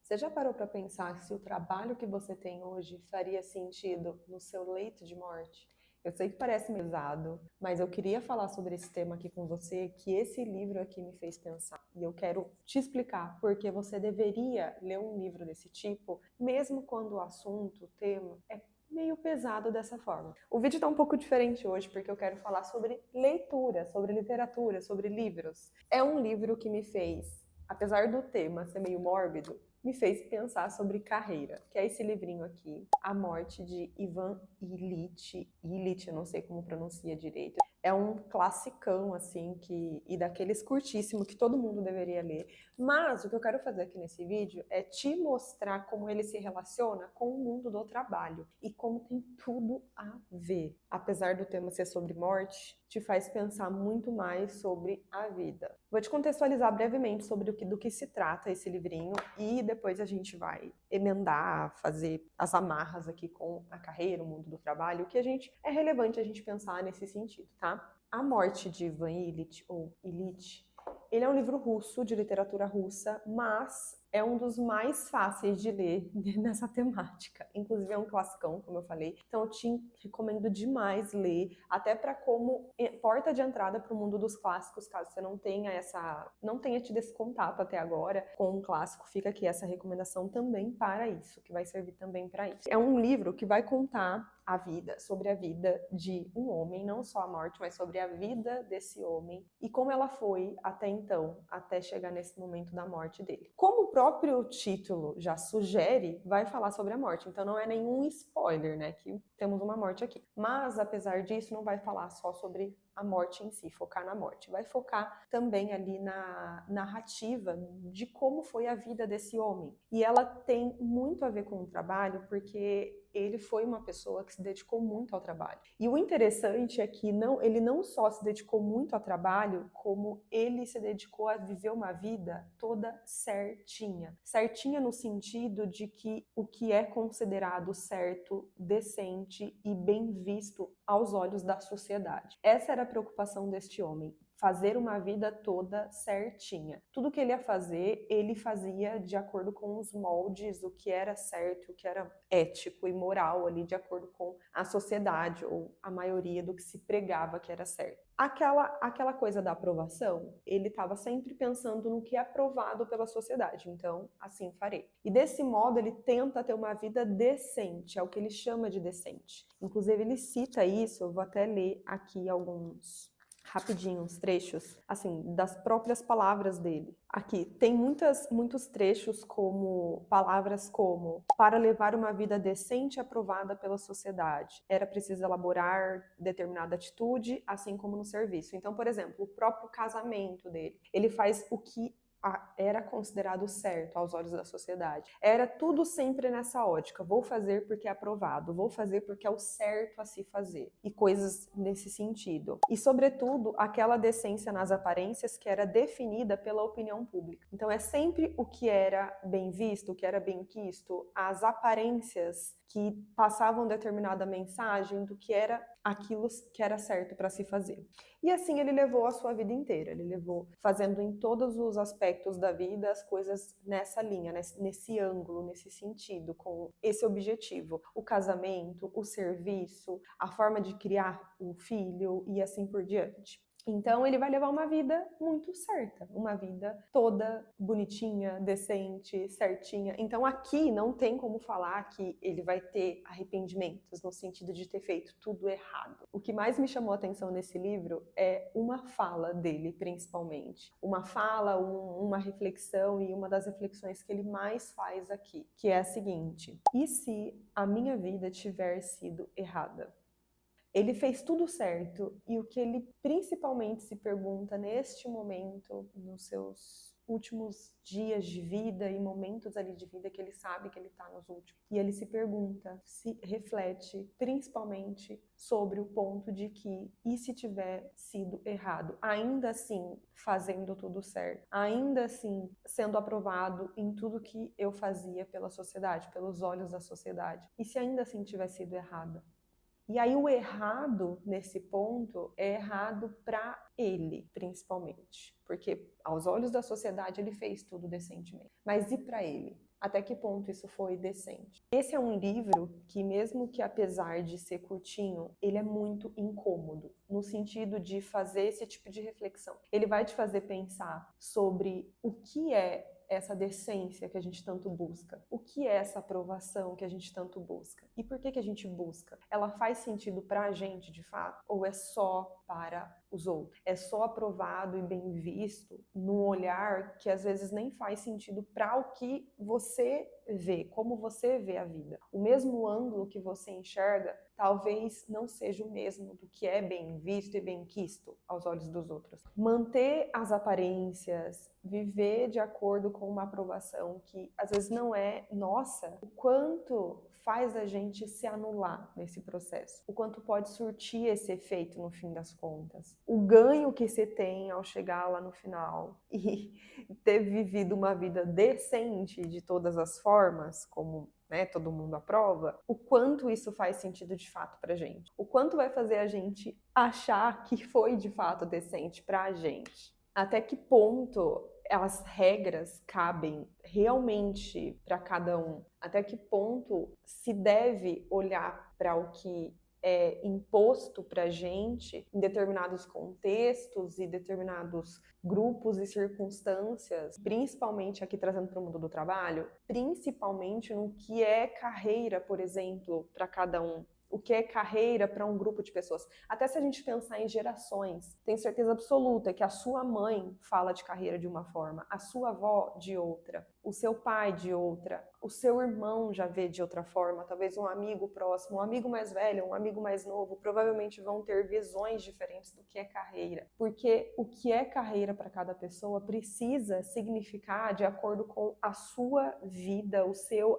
Você já parou para pensar se o trabalho que você tem hoje faria sentido no seu leito de morte? Eu sei que parece pesado, mas eu queria falar sobre esse tema aqui com você, que esse livro aqui me fez pensar. E eu quero te explicar porque você deveria ler um livro desse tipo, mesmo quando o assunto, o tema, é meio pesado dessa forma. O vídeo está um pouco diferente hoje porque eu quero falar sobre leitura, sobre literatura, sobre livros. É um livro que me fez, apesar do tema ser meio mórbido, me fez pensar sobre carreira, que é esse livrinho aqui, A Morte de Ivan Ilitch. Ilitch, eu não sei como pronuncia direito. É um classicão, assim, e daqueles curtíssimo que todo mundo deveria ler. Mas o que eu quero fazer aqui nesse vídeo é te mostrar como ele se relaciona com o mundo do trabalho e como tem tudo a ver. Apesar do tema ser sobre morte, te faz pensar muito mais sobre a vida. Vou te contextualizar brevemente sobre do que se trata esse livrinho e depois a gente vai emendar, fazer as amarras aqui com a carreira, o mundo do trabalho, o que é relevante a gente pensar nesse sentido, tá? A Morte de Ivan Ilitch, ou Ilitch, ele é um livro russo, de literatura russa, mas é um dos mais fáceis de ler nessa temática. Inclusive é um classicão, como eu falei. Então eu te recomendo demais ler, até para como porta de entrada para o mundo dos clássicos, caso você não tenha tido esse contato até agora com um clássico, fica aqui essa recomendação também para isso, que vai servir também para isso. É um livro que vai contar sobre a vida de um homem, não só a morte, mas sobre a vida desse homem e como ela foi até então, até chegar nesse momento da morte dele. Como o próprio título já sugere, vai falar sobre a morte, então não é nenhum spoiler, né, que temos uma morte aqui. Mas, apesar disso, não vai falar só sobre a morte em si, focar na morte. Vai focar também ali na narrativa de como foi a vida desse homem. E ela tem muito a ver com o trabalho, porque ele foi uma pessoa que se dedicou muito ao trabalho. E o interessante é que ele não só se dedicou muito ao trabalho, como ele se dedicou a viver uma vida toda certinha. Certinha no sentido de que o que é considerado certo, decente e bem visto aos olhos da sociedade. Essa era a preocupação deste homem. Fazer uma vida toda certinha. Tudo que ele ia fazer, ele fazia de acordo com os moldes, o que era certo, o que era ético e moral ali, de acordo com a sociedade, ou a maioria do que se pregava que era certo. Aquela coisa da aprovação, ele estava sempre pensando no que é aprovado pela sociedade, então assim farei. E desse modo ele tenta ter uma vida decente, é o que ele chama de decente. Inclusive ele cita isso, eu vou até ler aqui alguns rapidinhos trechos, assim, das próprias palavras dele. Aqui tem muitos trechos como palavras como: para levar uma vida decente e aprovada pela sociedade, era preciso elaborar determinada atitude, assim como no serviço. Então, por exemplo, o próprio casamento dele, ele faz o que era considerado certo aos olhos da sociedade. Era tudo sempre nessa ótica: vou fazer porque é aprovado, vou fazer porque é o certo a se fazer, e coisas nesse sentido. E, sobretudo, aquela decência nas aparências que era definida pela opinião pública. Então é sempre o que era bem visto, o que era bem quisto, as aparências que passavam determinada mensagem do que era aquilo que era certo para se fazer. E assim ele levou a sua vida inteira, ele levou fazendo em todos os aspectos da vida as coisas nessa linha, nesse ângulo, nesse sentido, com esse objetivo: o casamento, o serviço, a forma de criar o filho e assim por diante. Então ele vai levar uma vida muito certa, uma vida toda bonitinha, decente, certinha. Então aqui não tem como falar que ele vai ter arrependimentos no sentido de ter feito tudo errado. O que mais me chamou a atenção nesse livro é uma fala dele, principalmente. Uma fala, uma reflexão, e uma das reflexões que ele mais faz aqui, que é a seguinte: e se a minha vida tiver sido errada? Ele fez tudo certo, e o que ele principalmente se pergunta neste momento, nos seus últimos dias de vida e momentos ali de vida que ele sabe que ele está nos últimos, e ele se pergunta, se reflete principalmente sobre o ponto de que, e se tiver sido errado, ainda assim fazendo tudo certo, ainda assim sendo aprovado em tudo que eu fazia pela sociedade, pelos olhos da sociedade, e se ainda assim tiver sido errada? E aí o errado nesse ponto é errado para ele, principalmente, porque aos olhos da sociedade ele fez tudo decentemente. Mas e para ele? Até que ponto isso foi decente? Esse é um livro que, mesmo que apesar de ser curtinho, ele é muito incômodo, no sentido de fazer esse tipo de reflexão. Ele vai te fazer pensar sobre o que é essa decência que a gente tanto busca? O que é essa aprovação que a gente tanto busca? E por que a gente busca? Ela faz sentido para a gente de fato? Ou é só para os outros? É só aprovado e bem visto num olhar que às vezes nem faz sentido para o que você vê, como você vê a vida. O mesmo ângulo que você enxerga talvez não seja o mesmo do que é bem visto e bem quisto aos olhos dos outros. Manter as aparências, viver de acordo com uma aprovação que às vezes não é nossa, o quanto faz a gente se anular nesse processo, o quanto pode surtir esse efeito no fim das contas. O ganho que você tem ao chegar lá no final e ter vivido uma vida decente de todas as formas, como todo mundo aprova, o quanto isso faz sentido de fato pra gente. O quanto vai fazer a gente achar que foi de fato decente pra gente. Até que ponto as regras cabem realmente para cada um? Até que ponto se deve olhar para o que é imposto para gente em determinados contextos e determinados grupos e circunstâncias, principalmente aqui trazendo para o mundo do trabalho, principalmente no que é carreira, por exemplo, para cada um. O que é carreira para um grupo de pessoas. Até se a gente pensar em gerações, tenho certeza absoluta que a sua mãe fala de carreira de uma forma, a sua avó de outra, o seu pai de outra, o seu irmão já vê de outra forma, talvez um amigo próximo, um amigo mais velho, um amigo mais novo, provavelmente vão ter visões diferentes do que é carreira. Porque o que é carreira para cada pessoa precisa significar de acordo com a sua vida,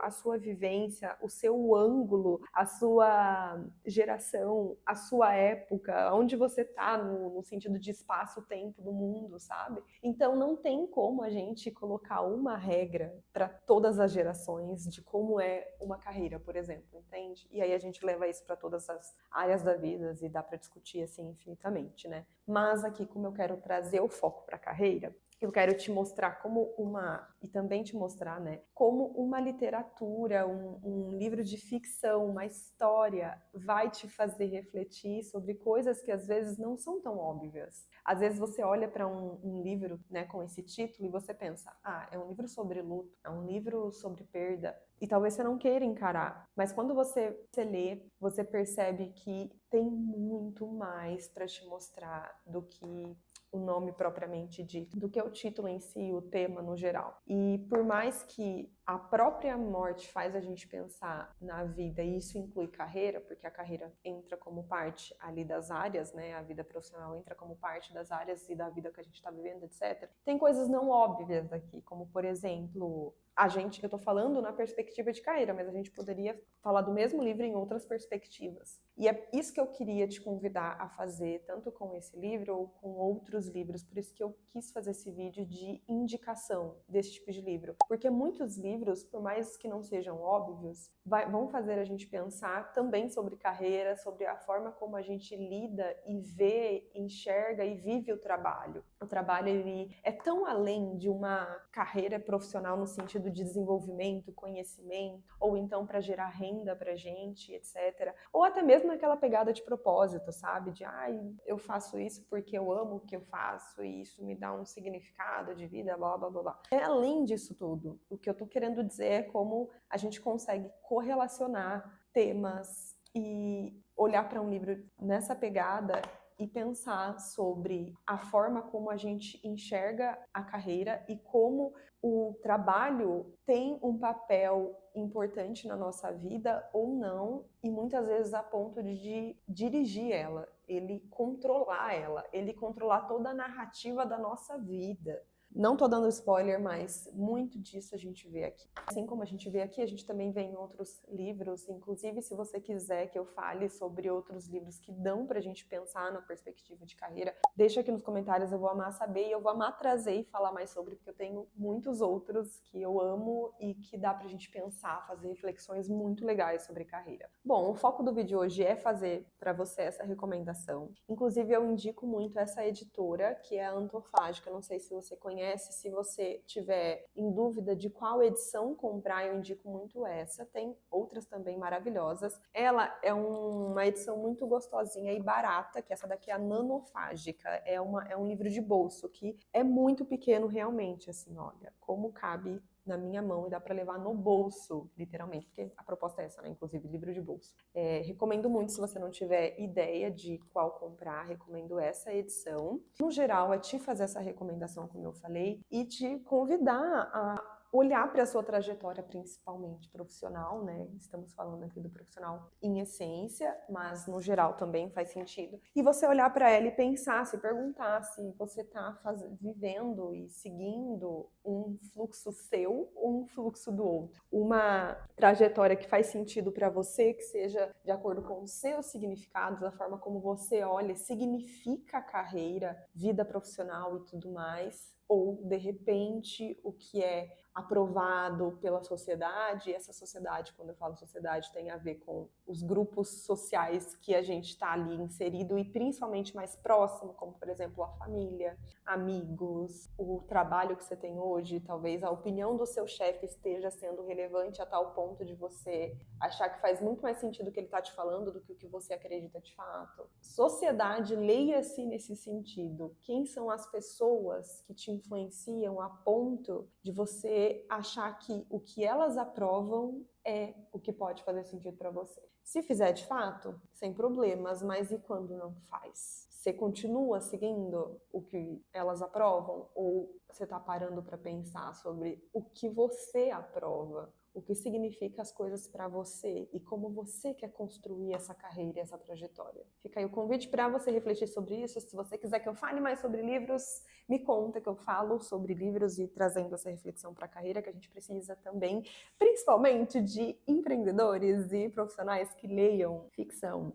a sua vivência, o seu ângulo, a sua geração, a sua época, onde você está no sentido de espaço-tempo do mundo, sabe? Então não tem como a gente colocar uma regra para todas as gerações de como é uma carreira, por exemplo, entende? E aí a gente leva isso para todas as áreas da vida e dá para discutir assim infinitamente, né? Mas aqui, como eu quero trazer o foco para a carreira, eu quero te mostrar e também te mostrar, né, como uma literatura, um livro de ficção, uma história vai te fazer refletir sobre coisas que às vezes não são tão óbvias. Às vezes você olha para um livro, né, com esse título e você pensa, é um livro sobre luto, é um livro sobre perda, e talvez você não queira encarar, mas quando você lê, você percebe que tem muito mais para te mostrar do que o nome propriamente dito, do que o título em si, o tema no geral. E por mais que a própria morte faz a gente pensar na vida, e isso inclui carreira, porque a carreira entra como parte ali das áreas, né? A vida profissional entra como parte das áreas e da vida que a gente está vivendo, etc. Tem coisas não óbvias aqui, como por exemplo, eu tô falando na perspectiva de carreira, mas a gente poderia falar do mesmo livro em outras perspectivas. E é isso que eu queria te convidar a fazer, tanto com esse livro ou com outros livros. Por isso que eu quis fazer esse vídeo de indicação desse tipo de livro. Porque muitos livros, por mais que não sejam óbvios, vão fazer a gente pensar também sobre carreira, sobre a forma como a gente lida e vê, enxerga e vive o trabalho. O trabalho, ele é tão além de uma carreira profissional no sentido de desenvolvimento, conhecimento, ou então para gerar renda pra gente, etc. Ou até mesmo naquela pegada de propósito, sabe? De, eu faço isso porque eu amo o que eu faço e isso me dá um significado de vida, blá, blá, blá, blá. É além disso tudo. O que eu tô querendo dizer é como a gente consegue correlacionar temas e olhar para um livro nessa pegada e pensar sobre a forma como a gente enxerga a carreira e como o trabalho tem um papel importante na nossa vida ou não, e muitas vezes a ponto de dirigir ela, ele controlar toda a narrativa da nossa vida. Não tô dando spoiler, mas muito disso a gente vê aqui. Assim como a gente vê aqui, a gente também vê em outros livros. Inclusive, se você quiser que eu fale sobre outros livros que dão pra gente pensar na perspectiva de carreira, deixa aqui nos comentários, eu vou amar saber e eu vou amar trazer e falar mais sobre, porque eu tenho muitos outros que eu amo e que dá pra gente pensar, fazer reflexões muito legais sobre carreira. Bom, o foco do vídeo hoje é fazer pra você essa recomendação. Inclusive, eu indico muito essa editora, que é a Antofágica. Não sei se você conhece conhece, se você tiver em dúvida de qual edição comprar, eu indico muito essa. Tem outras também maravilhosas. Ela é uma edição muito gostosinha e barata, que essa daqui é a Nanofágica. É um livro de bolso que é muito pequeno realmente, assim, olha, como cabe na minha mão e dá para levar no bolso, literalmente, porque a proposta é essa, né? Inclusive, livro de bolso. Recomendo muito, se você não tiver ideia de qual comprar, recomendo essa edição. No geral, é te fazer essa recomendação, como eu falei, e te convidar a olhar para a sua trajetória, principalmente profissional, né? Estamos falando aqui do profissional em essência, mas no geral também faz sentido. E você olhar para ela e pensar, se perguntar se você está vivendo e seguindo um fluxo seu ou um fluxo do outro. Uma trajetória que faz sentido para você, que seja de acordo com os seus significados, a forma como você olha, significa a carreira, vida profissional e tudo mais, ou de repente o que é aprovado pela sociedade. E essa sociedade, quando eu falo sociedade, tem a ver com os grupos sociais que a gente está ali inserido e principalmente mais próximo, como por exemplo a família, amigos, o trabalho que você tem hoje, talvez a opinião do seu chefe esteja sendo relevante a tal ponto de você achar que faz muito mais sentido o que ele está te falando do que o que você acredita de fato. Sociedade, leia-se nesse sentido. Quem são as pessoas que te influenciam a ponto de você achar que o que elas aprovam é o que pode fazer sentido para você? Se fizer de fato, sem problemas, mas e quando não faz? Você continua seguindo o que elas aprovam ou você está parando para pensar sobre o que você aprova? O que significa as coisas para você e como você quer construir essa carreira e essa trajetória. Fica aí o convite para você refletir sobre isso. Se você quiser que eu fale mais sobre livros, me conta que eu falo sobre livros e trazendo essa reflexão para a carreira, que a gente precisa também, principalmente de empreendedores e profissionais que leiam ficção,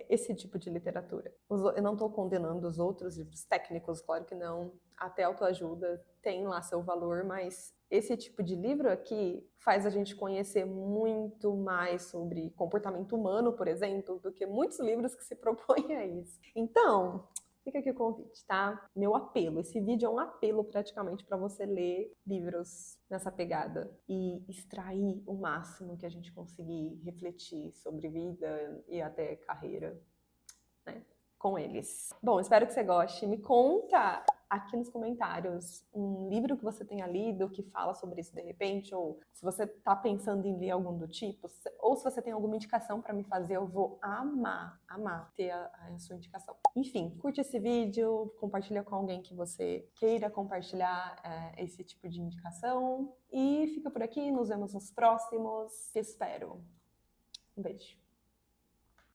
esse tipo de literatura. Eu não estou condenando os outros livros técnicos, claro que não. Até autoajuda tem lá seu valor, mas esse tipo de livro aqui faz a gente conhecer muito mais sobre comportamento humano, por exemplo, do que muitos livros que se propõem a isso. Então, fica aqui o convite, tá? Meu apelo. Esse vídeo é um apelo praticamente para você ler livros nessa pegada e extrair o máximo que a gente conseguir refletir sobre vida e até carreira, né? Com eles. Bom, espero que você goste. Me conta aqui nos comentários um livro que você tenha lido que fala sobre isso de repente, ou se você está pensando em ler algum do tipo, ou se você tem alguma indicação para me fazer, eu vou amar ter a sua indicação. Enfim, curte esse vídeo, compartilha com alguém que você queira compartilhar esse tipo de indicação e fica por aqui, nos vemos nos próximos. Te espero. Um beijo.